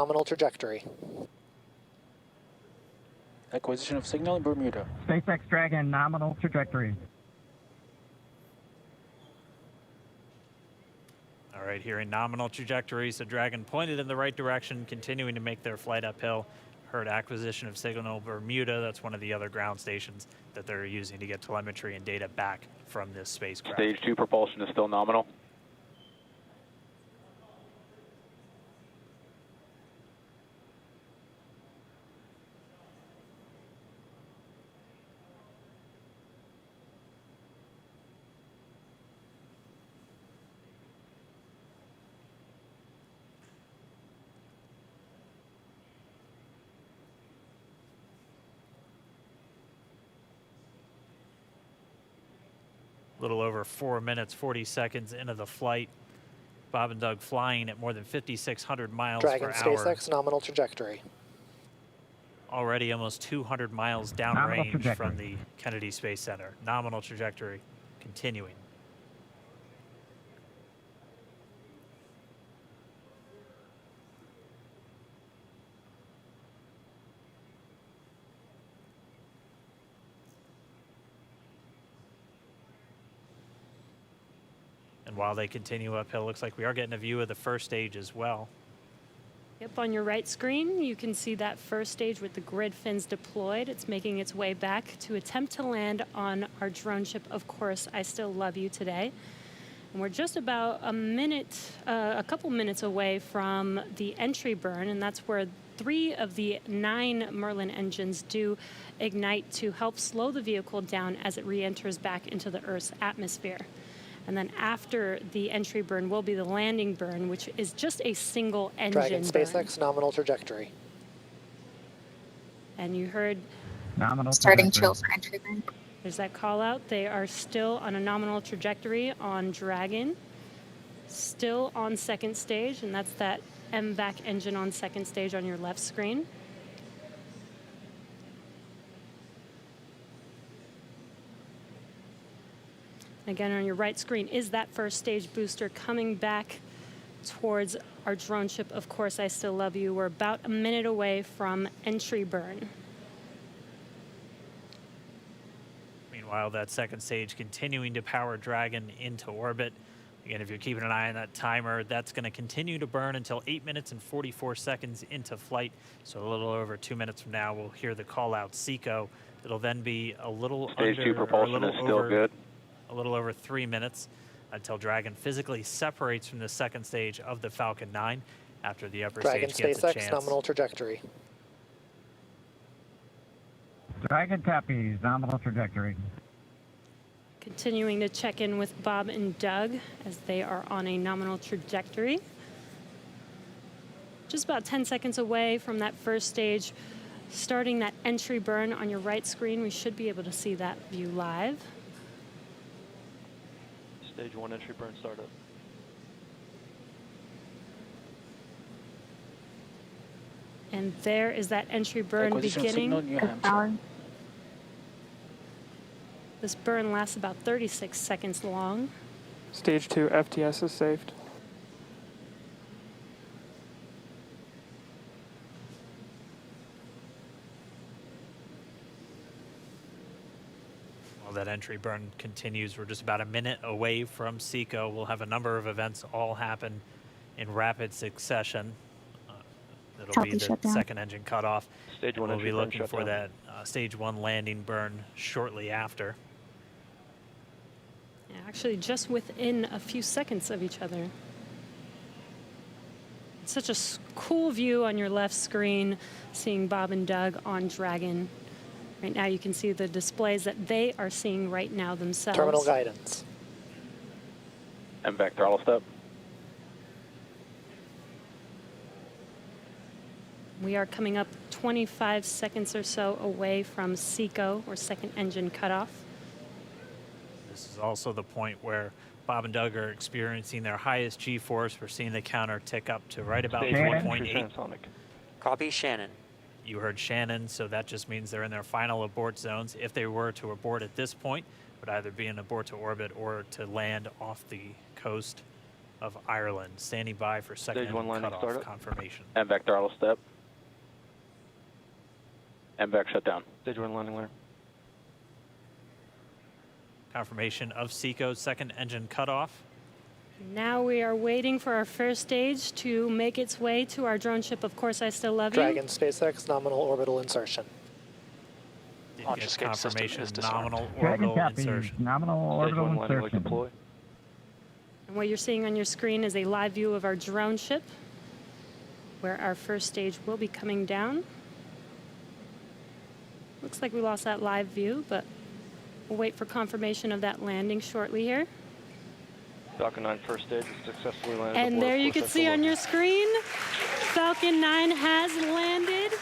Nominal trajectory. Acquisition of signal in Bermuda. SpaceX Dragon, nominal trajectory. All right, here in nominal trajectory, so Dragon pointed in the right direction, continuing to make their flight uphill. Heard acquisition of signal Bermuda. That's one of the other ground stations that they're using to get telemetry and data back from this spacecraft. Stage 2 propulsion is still nominal. A little over 4 minutes, 40 seconds into the flight. Bob and Doug flying at more than 5,600 miles Dragon per hour. SpaceX, nominal trajectory. Already almost 200 miles downrange from the Kennedy Space Center. Nominal trajectory continuing. And while they continue uphill, looks like we are getting a view of the first stage as well. Yep, on your right screen, you can see that first stage with the grid fins deployed. It's making its way back to attempt to land on our drone ship, Of Course, I Still Love You today. And we're just about a couple minutes away from the entry burn, and that's where 3 of the 9 Merlin engines do ignite to help slow the vehicle down as it re-enters back into the Earth's atmosphere. And then after the entry burn will be the landing burn, which is just a single engine Dragon SpaceX, burn. nominal trajectory. And you heard Nominal starting trajectory. chill for entry burn. there's that call out. They are still on a nominal trajectory on Dragon, still on second stage, and that's that MVAC engine on second stage on your left screen. Again, on your right screen is that first stage booster coming back towards our drone ship, Of Course, I Still Love You. We're about a minute away from entry burn. Meanwhile, that second stage continuing to power Dragon into orbit. Again, if you're keeping an eye on that timer, that's going to continue to burn until 8 minutes and 44 seconds into flight. So a little over 2 minutes from now, we'll hear the call out SECO. It'll then be a little Stage 2 propulsion is still good. A little over 3 minutes until Dragon physically separates from the second stage of the Falcon 9 after the upper Dragon stage gets a SpaceX, chance. nominal trajectory. Dragon copies, nominal trajectory. Continuing to check in with Bob and Doug as they are on a nominal trajectory. Just about 10 seconds away from that first stage, starting that entry burn on your right screen. We should be able to see that view live. Stage 1 entry burn startup. And there is that entry burn Acquisition of signal, beginning. New Hampshire. This burn lasts about 36 seconds long. Stage 2 FTS is saved. While that entry burn continues, we're just about a minute away from SECO. We'll have a number of events all happen in rapid succession. It'll Copy, be the shutdown. second engine cutoff. Stage 1 We'll entry be burn looking for shutdown. that stage 1 landing burn shortly after. Yeah, actually, just within a few seconds of each other. It's such a cool view on your left screen, seeing Bob and Doug on Dragon. Right now, you can see the displays that they are seeing right now themselves. Terminal guidance. MVAC throttle step. We are coming up 25 seconds or so away from SECO, or second engine cutoff. This is also the point where Bob and Doug are experiencing their highest G-force. We're seeing the counter tick up to right about Stage 1 entry 1.8. transonic. Copy, Shannon. You heard Shannon, so that just means they're in their final abort zones. If they were to abort at this point, it would either be an abort to orbit or to land off the coast. of Ireland. Standing by for second Stage 1 engine landing cutoff startup. confirmation. MVAC throttle step. MVAC shutdown. Stage 1 landing letter. Confirmation of SECO's second engine cutoff. Now we are waiting for our first stage to make its way to our drone ship. Of course, I still love Dragon you. SpaceX nominal orbital insertion. Did Launch get escape system confirmation is disarmed. nominal Dragon orbital copies. insertion. Nominal Stage orbital 1 landing leg insertion. deploy. And what you're seeing on your screen is a live view of our drone ship, where our first stage will be coming down. Looks like we lost that live view, but we'll wait for confirmation of that landing shortly here. Falcon 9 first stage is successfully landed. And aboard there you course can see on your screen, Falcon 9 has landed.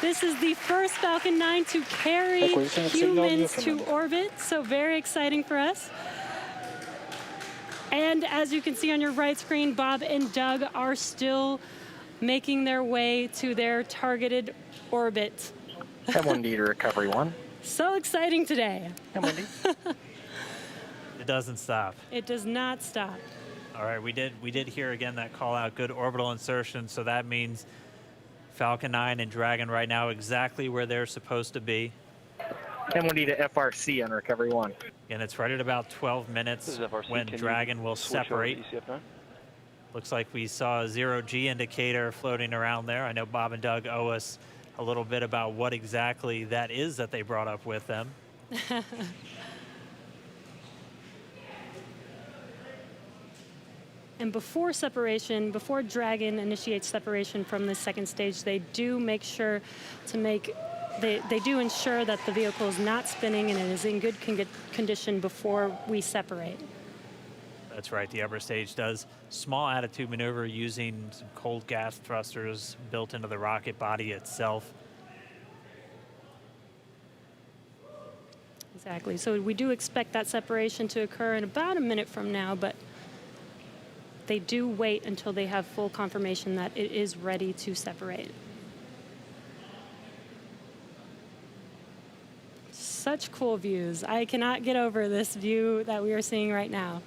This is the first Falcon 9 to carry Acquisition of signal humans to Newfoundland. orbit, so very exciting for us. And as you can see on your right screen, Bob and Doug are still making their way to their targeted orbit. M1D to recovery 1. So exciting today. M1D. It doesn't stop. It does not stop. All right, we did hear again that call out, good orbital insertion, so that means Falcon 9 and Dragon right now exactly where they're supposed to be. M1D to FRC on recovery 1. And it's right at about 12 This minutes is FRC. when Can you Dragon will switch over to separate. ECF9? Looks like we saw a 0G indicator floating around there. I know Bob and Doug owe us a little bit about what exactly that is that they brought up with them. And before separation, before Dragon initiates separation from the second stage, they do make sure to they do ensure that the vehicle is not spinning and it is in good condition before we separate. That's right, the upper stage does small attitude maneuver using some cold gas thrusters built into the rocket body itself. Exactly. So we do expect that separation to occur in about a minute from now, but they do wait until they have full confirmation that it is ready to separate. Such cool views. I cannot get over this view that we are seeing right now.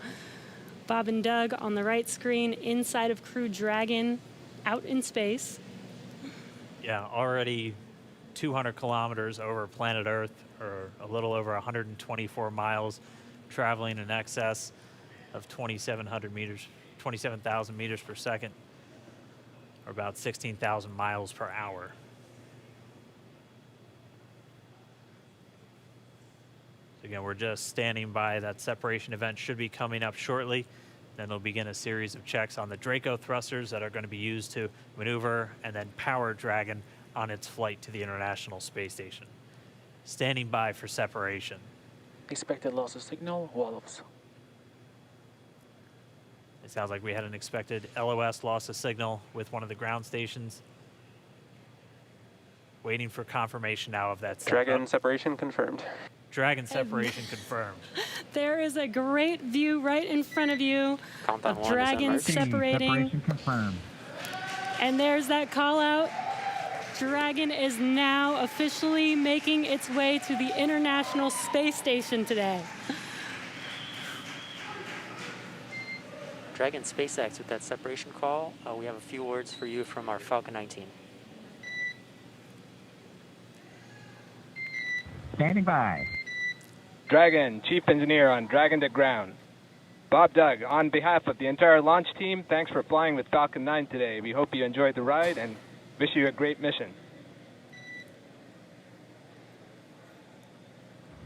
Bob and Doug on the right screen, inside of Crew Dragon, out in space. Yeah, already 200 kilometers over planet Earth, or a little over 124 miles, traveling in excess of 2,700 meters, 27,000 meters per second, or about 16,000 miles per hour. So again, we're just standing by. That separation event should be coming up shortly. Then they'll begin a series of checks on the Draco thrusters that are going to be used to maneuver and then power Dragon on its flight to the International Space Station. Standing by for separation. Expected loss of signal, wallows. It sounds like we had an expected LOS loss of signal with one of the ground stations. Waiting for confirmation now of that Dragon separation confirmed. Dragon separation confirmed. There is a great view right in front of you Countdown of 1 is Dragon emerged. separating. Separation confirmed. And there's that call out. Dragon is now officially making its way to the International Space Station today. Dragon SpaceX with that separation call. We have a few words for you from our Falcon 9 team. Standing by. Dragon, Chief Engineer on Dragon to Ground. Bob Doug, on behalf of the entire launch team, thanks for flying with Falcon 9 today. We hope you enjoyed the ride and wish you a great mission.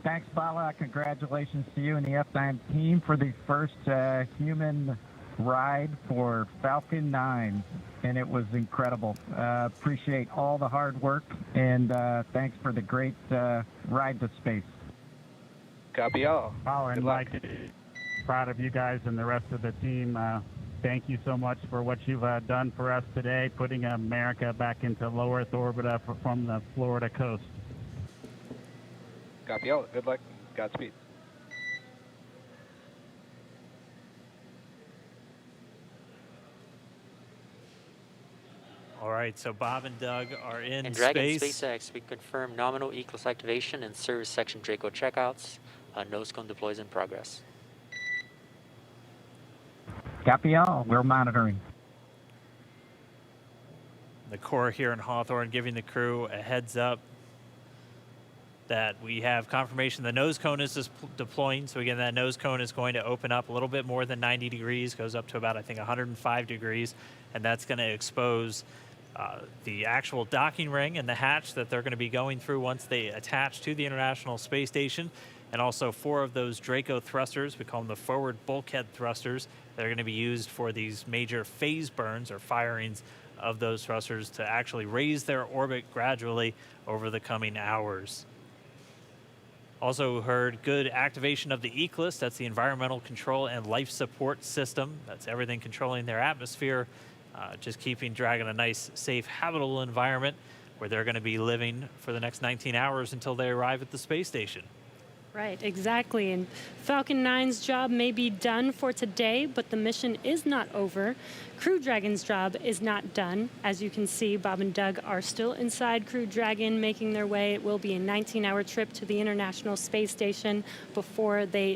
Thanks, Bala. Congratulations to you and the F9 team for the first human ride for Falcon 9. And it was incredible. Appreciate all the hard work, and thanks for the great ride to space. Copy all. Oh, and Good luck. Mike, proud of you guys and the rest of the team. Thank you so much for what you've done for us today, putting America back into low Earth orbit from the Florida coast. Copy all. Good luck. Godspeed. All right, so Bob and Doug are in And Dragon space. SpaceX, we confirm nominal ECLS activation and service section Draco checkouts. Nose cone deploys in progress. Copy all. We're monitoring. The Corps here in Hawthorne giving the crew a heads up that we have confirmation the nose cone is deploying. So again, that nose cone is going to open up a little bit more than 90 degrees, goes up to about, I think, 105 degrees, and that's going to expose the actual docking ring and the hatch that they're going to be going through once they attach to the International Space Station, and also 4 of those Draco thrusters, we call them the forward bulkhead thrusters, that are going to be used for these major phase burns or firings of those thrusters to actually raise their orbit gradually over the coming hours. Also heard good activation of the ECLSS, that's the Environmental Control and Life Support System. That's everything controlling their atmosphere, just keeping Dragon a nice, safe, habitable environment where they're going to be living for the next 19 hours until they arrive at the space station. Right, exactly. And Falcon 9's job may be done for today, but the mission is not over. Crew Dragon's job is not done. As you can see, Bob and Doug are still inside Crew Dragon, making their way. It will be a 19-hour trip to the International Space Station before they